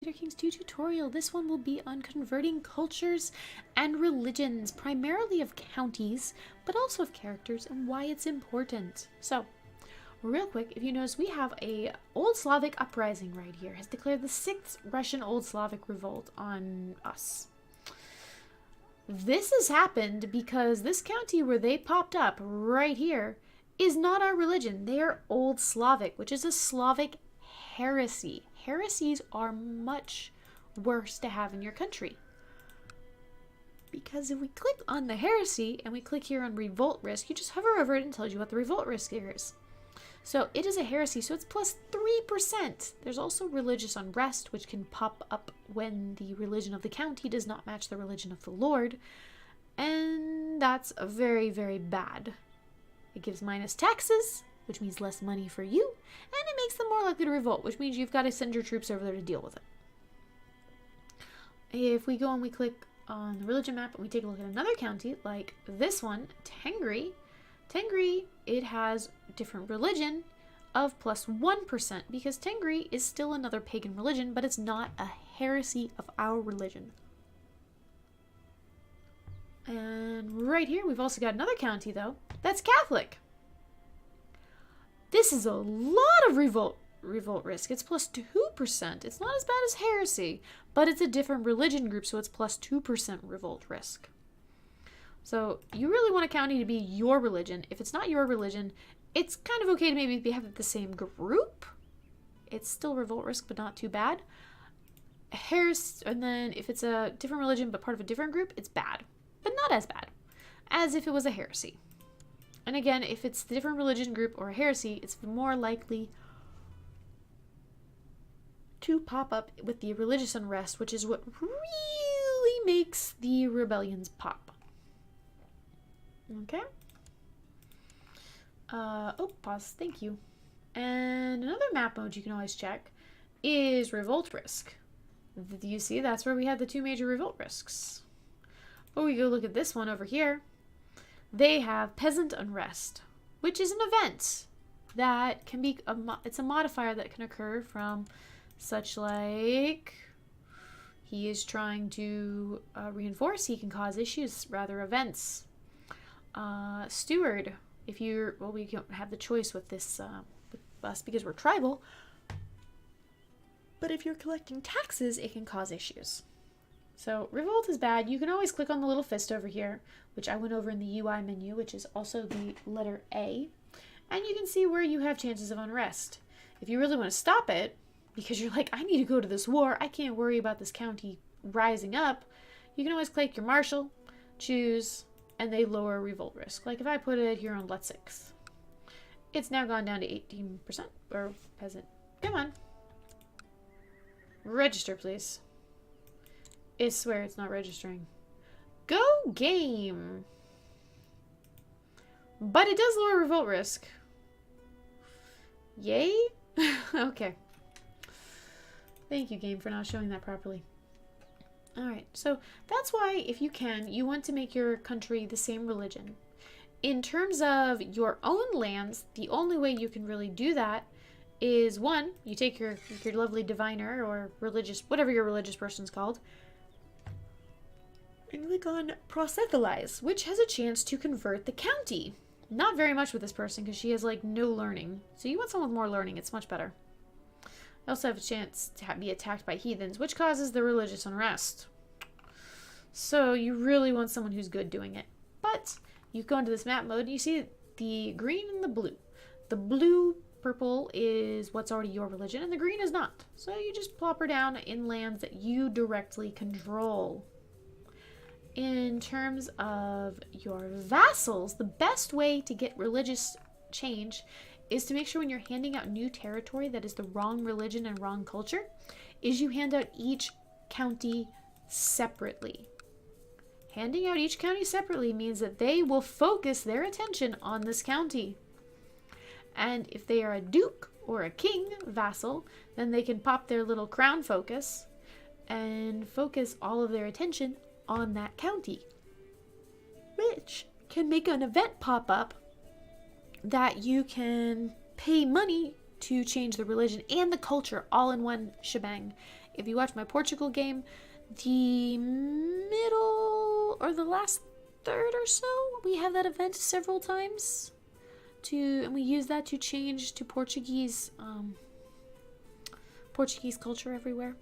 King's 2 tutorial. This one will be on converting cultures and religions, primarily of counties, but also of characters and why it's important. So, real quick, if you notice, we have a Old Slavic uprising right here. Has declared the 6th Russian Old Slavic revolt on us. This has happened because this county where they popped up right here is not our religion. They are Old Slavic, which is a Slavic heresy. Heresies are much worse to have in your country. Because if we click on the heresy and we click here on revolt risk, you just hover over it and it tells you what the revolt risk is. So it is a heresy, so it's plus 3%. There's also religious unrest, which can pop up when the religion of the county does not match the religion of the Lord. And that's very, very bad. It gives minus taxes, which means less money for you, and it makes them more likely to revolt, which means you've got to send your troops over there to deal with it. If we go and we click on the religion map and we take a look at another county, like this one, Tengri, it has different religion of plus 1%, because Tengri is still another pagan religion, but it's not a heresy of our religion. And right here, we've also got another county, though, that's Catholic. This is a lot of revolt risk. It's plus 2%. It's not as bad as heresy, but it's a different religion group, so it's plus 2% revolt risk. So you really want a county to be your religion. If it's not your religion, it's kind of okay to maybe have the same group. It's still revolt risk, but not too bad. And then if it's a different religion, but part of a different group, it's bad, but not as bad as if it was a heresy. And again, if it's a different religion group or a heresy, it's more likely to pop up with the religious unrest, which is what really makes the rebellions pop. Okay. Pause. Thank you. And another map mode you can always check is revolt risk. You see, that's where we have the two major revolt risks. But we go look at this one over here. They have peasant unrest, which is an event that can be, it's a modifier that can occur from such like, he is trying to reinforce, he can cause issues, rather events. Steward, if you're, well, we don't have the choice with this, with us because we're tribal, but if you're collecting taxes, it can cause issues. So revolt is bad. You can always click on the little fist over here, which I went over in the UI menu, which is also the letter A, and you can see where you have chances of unrest. If you really want to stop it, because you're like, I need to go to this war, I can't worry about this county rising up, you can always click your marshal, choose, and they lower revolt risk. Like if I put it here on let 6, it's now gone down to 18%, or peasant. Come on. Register, please. I swear it's not registering. Go game! But it does lower revolt risk. Yay? Okay. Thank you, game, for not showing that properly. Alright, so that's why, if you can, you want to make your country the same religion. In terms of your own lands, the only way you can really do that is, one, you take your lovely diviner or religious, whatever your religious person's called, and click on proselytize, which has a chance to convert the county. Not very much with this person because she has like no learning. So you want someone with more learning, it's much better. I also have a chance to be attacked by heathens, which causes the religious unrest. So you really want someone who's good doing it. But you go into this map mode and you see the green and the blue. The blue purple is what's already your religion and the green is not. So you just plop her down in lands that you directly control. In terms of your vassals, the best way to get religious change is to make sure when you're handing out new territory that is the wrong religion and wrong culture, is you hand out each county separately. Handing out each county separately means that they will focus their attention on this county. And if they are a duke or a king vassal, then they can pop their little crown focus and focus all of their attention on that county, which can make an event pop up that you can pay money to change the religion and the culture all in one shebang. if you watch my Portugal game, the middle or the last third or so, we have that event several times and we use that to change to Portuguese culture everywhere.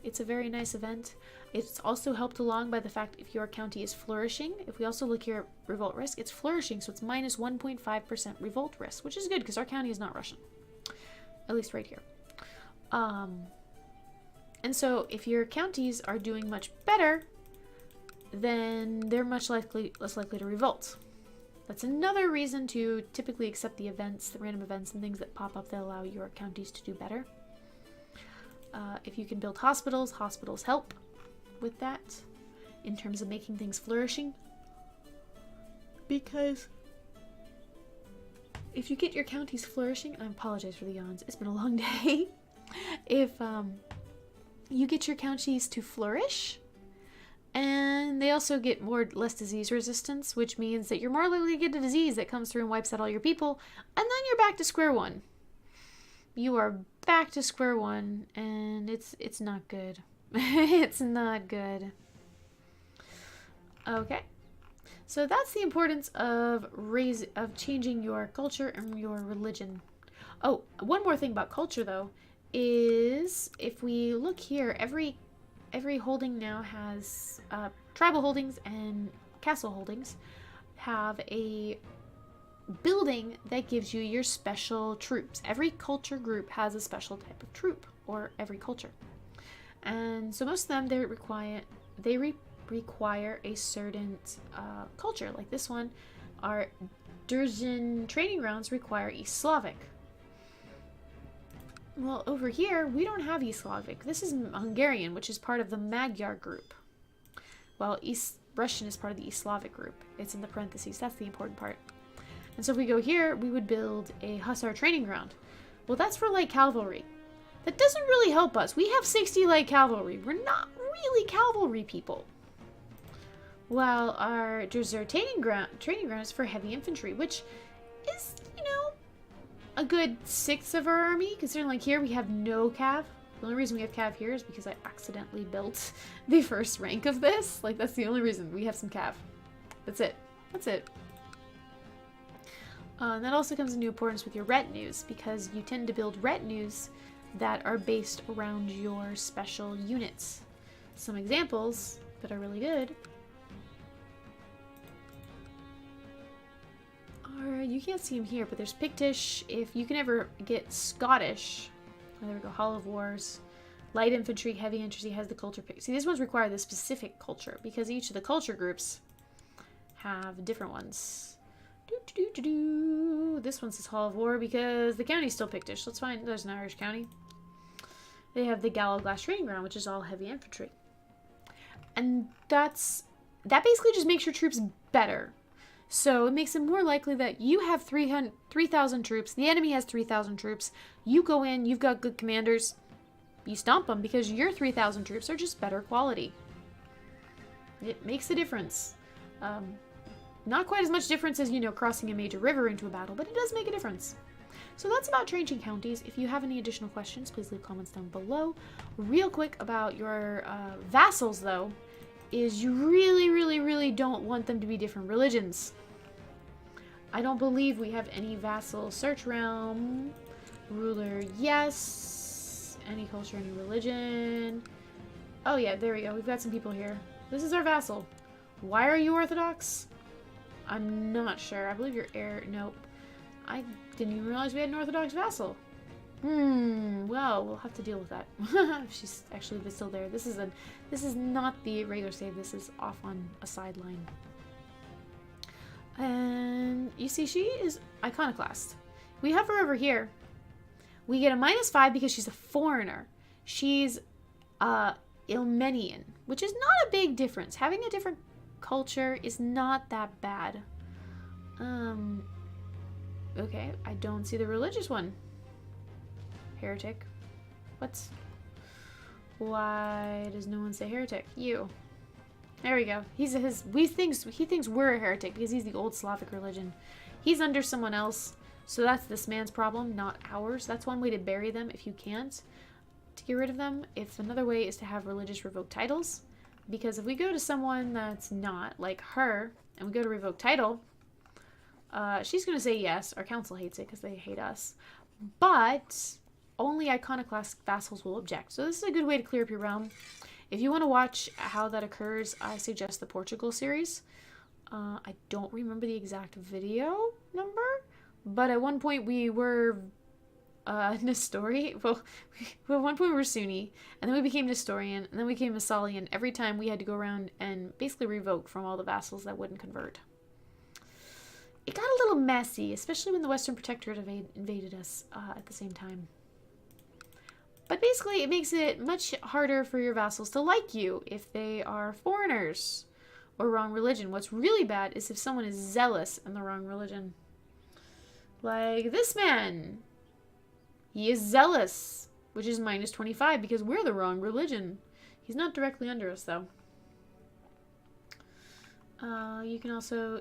It's a very nice event. It's also helped along by the fact if your county is flourishing. If we also look here at revolt risk, it's flourishing, so it's minus 1.5% revolt risk, which is good because our county is not Russian, at least right here. And so if your counties are doing much better, then they're much less likely to revolt. That's another reason to typically accept the events, the random events and things that pop up that allow your counties to do better. If you can build hospitals, hospitals help with that in terms of making things flourishing. Because if you get your counties flourishing, I apologize for the yawns, it's been a long day. If you get your counties to flourish, and they also get less disease resistance, which means that you're more likely to get a disease that comes through and wipes out all your people, and then you're back to square one. You are back to square one, and it's not good. It's not good. Okay. So that's the importance of changing your culture and your religion. Oh, one more thing about culture though is if we look here, every holding now has tribal holdings and castle holdings have a building that gives you your special troops. Every culture group has a special type of troop, or every culture. And so most of them, they require a certain culture. Like this one, our Durzen training grounds require East Slavic. Well, over here, we don't have East Slavic. This is Hungarian, which is part of the Magyar group. Well, East Russian is part of the East Slavic group. It's in the parentheses. That's the important part. And so if we go here, we would build a Hussar training ground. Well, that's for light cavalry. That doesn't really help us. We have 60 light cavalry. We're not really cavalry people. While our Dresser training ground is for heavy infantry, which is, a good sixth of our army, considering like here we have no cav. The only reason we have cav here is because I accidentally built the first rank of this. Like, that's the only reason we have some cav. That's it. That's it. And that also comes into importance with your retinues, because you tend to build retinues that are based around your special units. Some examples that are really good are, you can't see them here, but there's Pictish. If you can ever get Scottish, oh, there we go, Hall of Wars, light infantry, heavy infantry has the culture pick. See, these ones require the specific culture because each of the culture groups have different ones. This one says Hall of War because the county's still Pictish. Let's find, there's an Irish county. They have the Gallo Glass Training Ground, which is all heavy infantry. And that basically just makes your troops better. So it makes it more likely that you have 3,000 troops, the enemy has 3,000 troops, you go in, you've got good commanders, you stomp them because your 3,000 troops are just better quality. It makes a difference. Not quite as much difference as, crossing a major river into a battle, but it does make a difference. So that's about changing counties. If you have any additional questions, please leave comments down below. Real quick about your vassals, though, is you really, really, really don't want them to be different religions. I don't believe we have any vassal. Search realm. Ruler, yes. Any culture, any religion. Oh yeah, there we go. We've got some people here. This is our vassal. Why are you Orthodox? I'm not sure. I believe you're heir. Nope. I didn't even realize we had an Orthodox vassal. Well, we'll have to deal with that. She's actually still there. This is not the regular save. This is off on a sideline. And you see, she is iconoclast. We have her over here. We get a -5 because she's a foreigner. She's Ilmenian, which is not a big difference. Having a different culture is not that bad. Okay, I don't see the religious one. Heretic. What? Why does no one say heretic? You. There we go. He thinks we're a heretic because he's the old Slavic religion. He's under someone else, so that's this man's problem, not ours. That's one way to bury them if you can't. to get rid of them. If another way is to have religious revoke titles, because if we go to someone that's not like her and we go to revoke title, she's going to say yes. Our council hates it because they hate us. But only iconoclast vassals will object. So this is a good way to clear up your realm. If you want to watch how that occurs, I suggest the Portugal series. I don't remember the exact video number, but at one point we were Nestori. Well, at one point we were Sunni, and then we became Nestorian, and then we became Vassalian. Every time we had to go around and basically revoke from all the vassals that wouldn't convert. It got a little messy, especially when the Western Protectorate invaded us at the same time. But basically, it makes it much harder for your vassals to like you if they are foreigners or wrong religion. What's really bad is if someone is zealous in the wrong religion. Like this man. He is zealous, which is minus 25 because we're the wrong religion. He's not directly under us, though. You can also,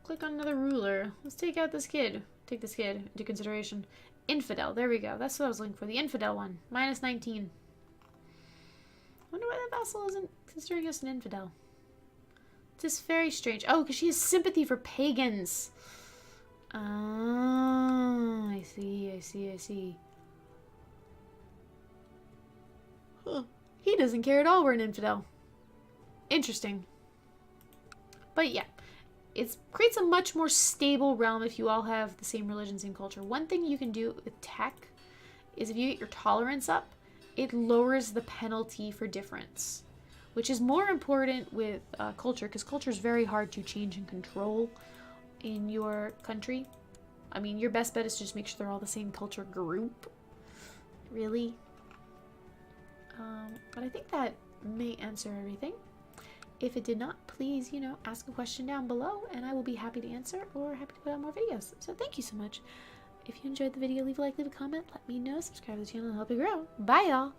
click on another ruler. Let's take out this kid. Take this kid into consideration. Infidel. There we go. That's what I was looking for. The infidel one. Minus 19. I wonder why that vassal isn't considering us an infidel. This is very strange. Oh, because she has sympathy for pagans. Ah, I see. Huh. He doesn't care at all we're an infidel. Interesting. But yeah, it creates a much more stable realm if you all have the same religion, same culture. One thing you can do with tech is if you get your tolerance up, it lowers the penalty for difference, which is more important with culture, because culture is very hard to change and control in your country. I mean, your best bet is to just make sure they're all the same culture group, really. But I think that may answer everything. If it did not, please, ask a question down below, and I will be happy to answer or happy to put out more videos. So thank you so much. If you enjoyed the video, leave a like, leave a comment, let me know, subscribe to the channel, and help it grow. Bye, y'all!